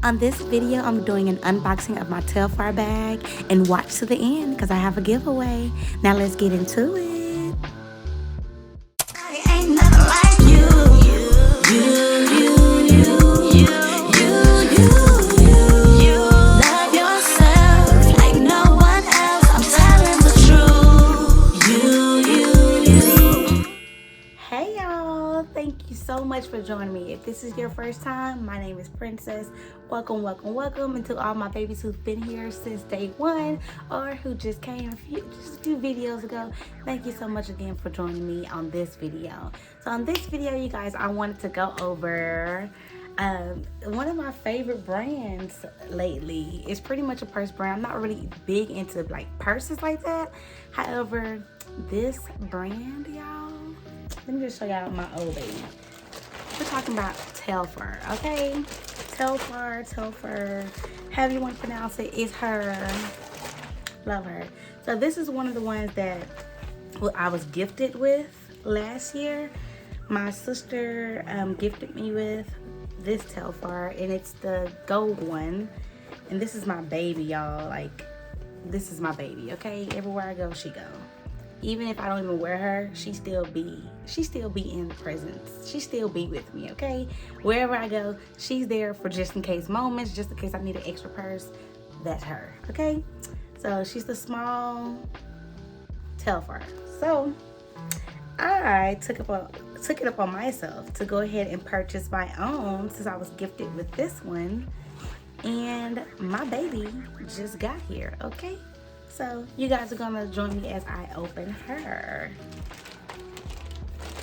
On this video, I'm doing an unboxing of my Telfar bag, and watch to the end because I have a giveaway. Now let's get into it. I ain't nothing like you. Love yourself like no one else. I'm telling the truth. Hey y'all, thank you so much for joining me. If this is your first time, my name is Princess. Welcome, welcome, welcome. And to all my babies who've been here since day one or who just came just a few videos ago, thank you so much again for joining me on this video. So on this video, you guys, I wanted to go over one of my favorite brands lately. It's pretty much a purse brand. I'm not really big into like purses like that. However, this brand, y'all, let me just show y'all my old baby. We're talking about Telfar, okay? Telfar, however you want to pronounce it, is her. Love her. So this is one of the ones that I was gifted with last year. My sister gifted me with this Telfar, and it's the gold one. And this is my baby, y'all. Like, this is my baby, okay? Everywhere I go, she go. Even if I don't even wear her, she still be in the presence. She still be with me, okay? Wherever I go, she's there for just in case moments, just in case I need an extra purse. That's her, okay? So she's the small Telfar. So I took it upon myself to go ahead and purchase my own since I was gifted with this one. And my baby just got here, okay? So you guys are gonna join me as I open her.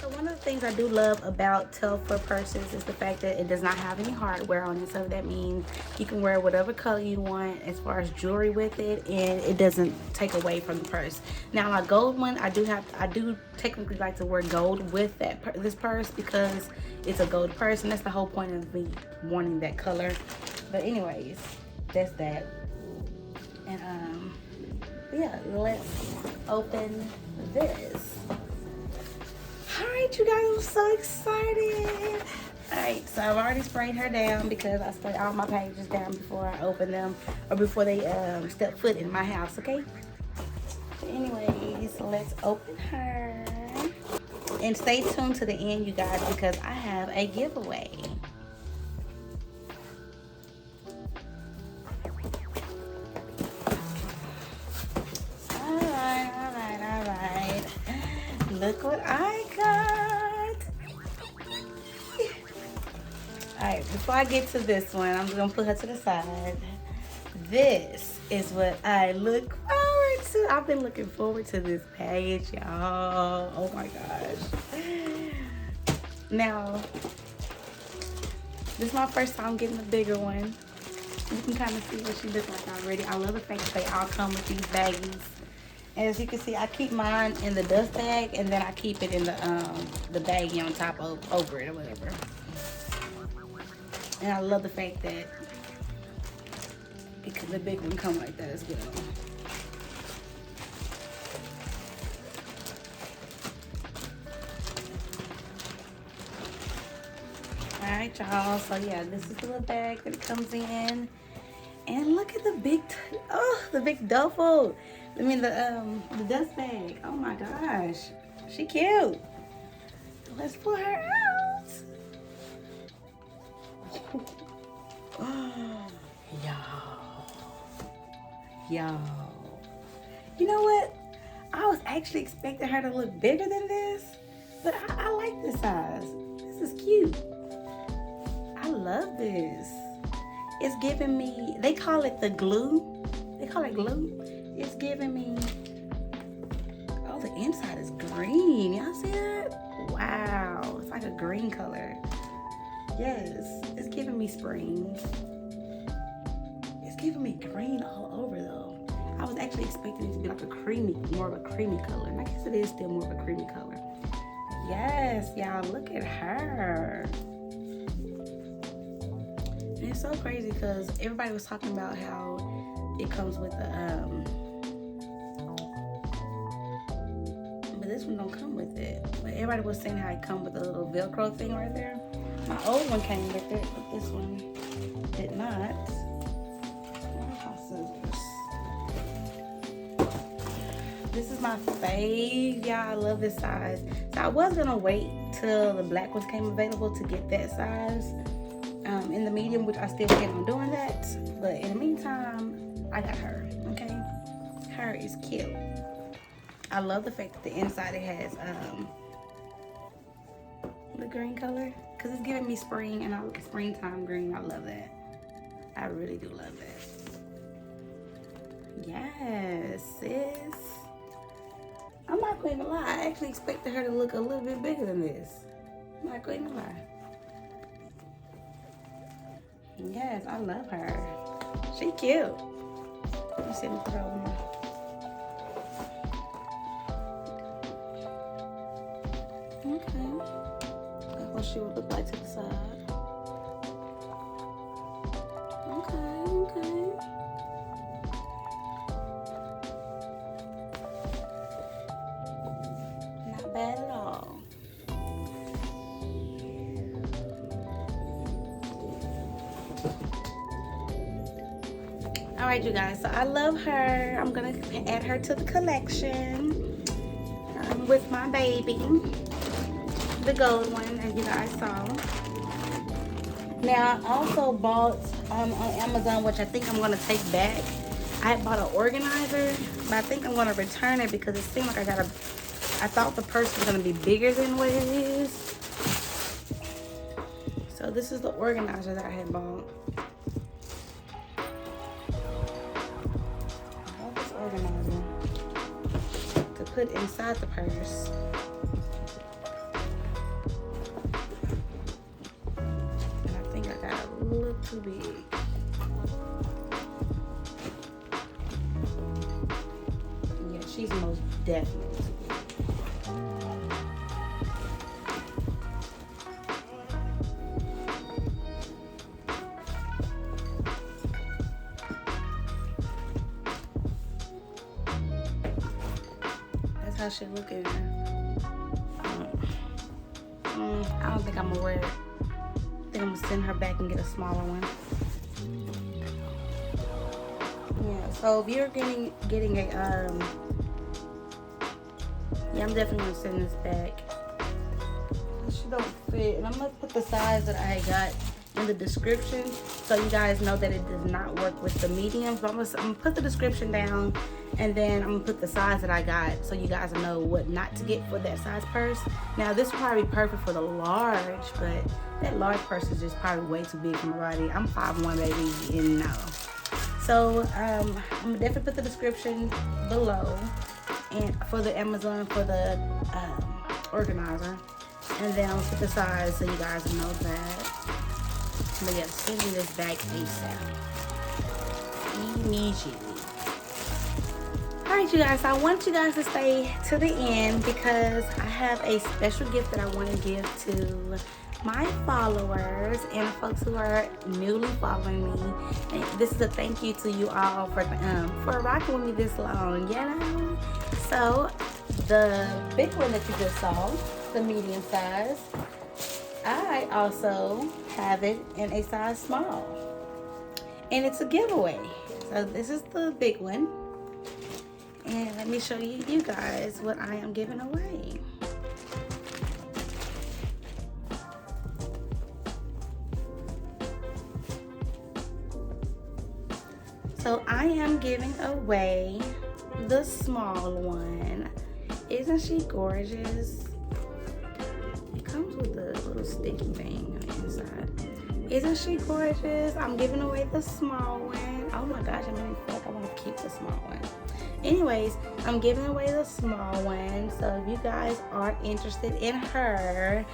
So one of the things I do love about Telfar purses is the fact that it does not have any hardware on it. So that means you can wear whatever color you want as far as jewelry with it, and it doesn't take away from the purse. Now my gold one, I do technically like to wear gold with this purse because it's a gold purse, and that's the whole point of me wanting that color. But anyways, that's that. And yeah, let's open this. All right, you guys, I'm so excited. All right, so I've already sprayed her down because I spray all my packages down before I open them or before they step foot in my house, okay? But anyways, let's open her. And stay tuned to the end, you guys, because I have a giveaway. Look what I got. Alright, before I get to this one, I'm just gonna put her to the side. This is what I look forward to. I've been looking forward to this page, y'all. Oh my gosh. Now, this is my first time getting the bigger one. You can kind of see what she looks like already. I love the fact that they all come with these baggies. As you can see, I keep mine in the dust bag, and then I keep it in the baggie on top of over it or whatever. And I love the fact that because the big one come like that as well. All right, y'all. So yeah, this is the little bag that it comes in, and look at the big duffel. I mean the dust bag. Oh my gosh, she cute. Let's pull her out. Oh, y'all. You know what? I was actually expecting her to look bigger than this, but I like this size. This is cute. I love this. It's giving me. They call it the glue. They call it glue. It's giving me, oh, the inside is green. Y'all see that? Wow, it's like a green color. Yes, it's giving me spring. It's giving me green all over though. I was actually expecting it to be like more of a creamy color. And I guess it is still more of a creamy color. Yes, y'all, look at her. And it's so crazy because everybody was talking about how it comes with the but this one don't come with it. But everybody was saying how it comes with a little Velcro thing right there. My old one came with it, but this one did not. my fave, y'all. I love this size. So I was gonna wait till the black ones came available to get that size in the medium, which I still plan on doing that. But in the meantime, I got her. Okay, her is cute. I love the fact that the inside it has the green color, because it's giving me spring and springtime green. I love that. I really do love that. Yes, sis. I'm not going to lie. I actually expected her to look a little bit bigger than this. I'm not going to lie. Yes, I love her. She cute. Let me see me put her on here. Okay. That's what she would look like to the side. Okay. Not bad at all. All right, you guys, so I love her. I'm gonna add her to the collection with my baby, the gold one, as you guys saw. Now, I also bought on Amazon, which I think I'm gonna take back. I had bought an organizer, but I think I'm gonna return it because it seemed like I thought the purse was gonna be bigger than what it is. So this is the organizer that I had bought. Organizer to put inside the purse. And I think I got a little too big. Yeah, she's most definitely too big. How she look in there. I don't think I'm gonna wear it. I think I'm gonna send her back and get a smaller one. Yeah, so if you're getting a yeah, I'm definitely gonna send this back. She don't fit, and I'm gonna put the size that I got in the description so you guys know that it does not work with the mediums. But I'm gonna put the description down, and then I'm gonna put the size that I got so you guys know what not to get for that size purse. Now this will probably be perfect for the large, but that large purse is just probably way too big for my body. I'm 5'1", baby, and no. So I'm gonna definitely put the description below, and for the Amazon for the organizer, and then I'll put the size so you guys know that. But yeah, sending this back ASAP. Immediately. Alright, you guys, so I want you guys to stay to the end because I have a special gift that I want to give to my followers and folks who are newly following me. And this is a thank you to you all for rocking with me this long, you know? So, the big one that you just saw, the medium size, I also have it in a size small. And it's a giveaway. So this is the big one. And let me show you guys what I am giving away. So I am giving away the small one. Isn't she gorgeous? It comes with a little sticky thing on the inside. Isn't she gorgeous? I'm giving away the small one. Oh my gosh, I really feel like I want to keep the small one. Anyways, I'm giving away the small one. So if you guys are interested in her,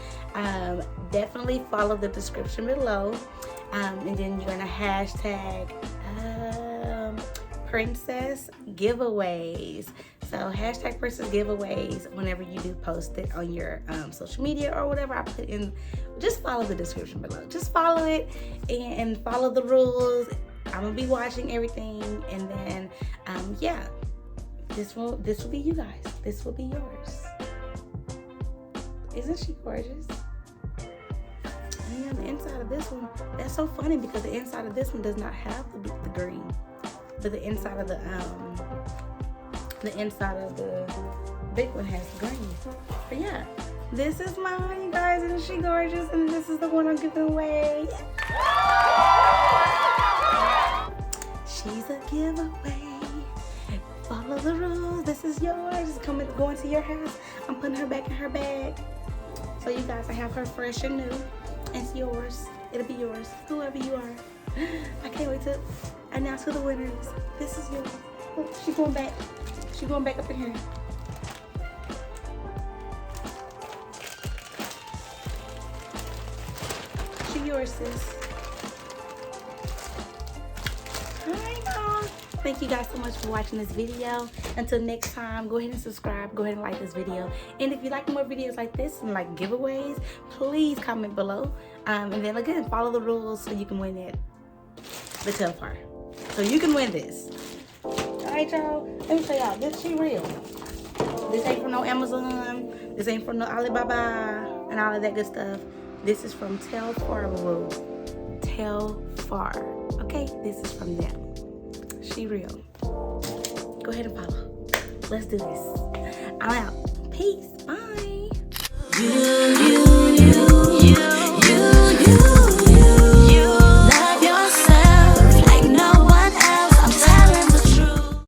definitely follow the description below. And then you're gonna hashtag princess giveaways. So hashtag princess giveaways whenever you do post it on your social media or whatever I put in. Just follow the description below. Just follow it and follow the rules. I'm gonna be watching everything, and then yeah, this will be you guys. This will be yours. Isn't she gorgeous? And the inside of this one, that's so funny because the inside of this one does not have the green, but the inside of the The inside of the big one has green. But yeah, this is mine, you guys, and she gorgeous, and this is the one I'm giving away. She's a giveaway. Follow the rules. This is yours. It's going to your house. I'm putting her back in her bag. So you guys, I have her fresh and new. It's yours. It'll be yours. Whoever you are. I can't wait to announce who the winner is. This is yours. Look, she's going back. She's going back up in here. She yours, sis. Alright, y'all. Thank you guys so much for watching this video. Until next time, go ahead and subscribe. Go ahead and like this video. And if you like more videos like this and like giveaways, please comment below. And then again, follow the rules so you can win it. The Telfar. So you can win this. Alright, y'all. Let me show y'all. This she real. This ain't from no Amazon. This ain't from no Alibaba and all of that good stuff. This is from Telfar Rules. Telfar. Okay? This is from them. She real. Go ahead and follow. Let's do this. I'm out. Peace. Bye.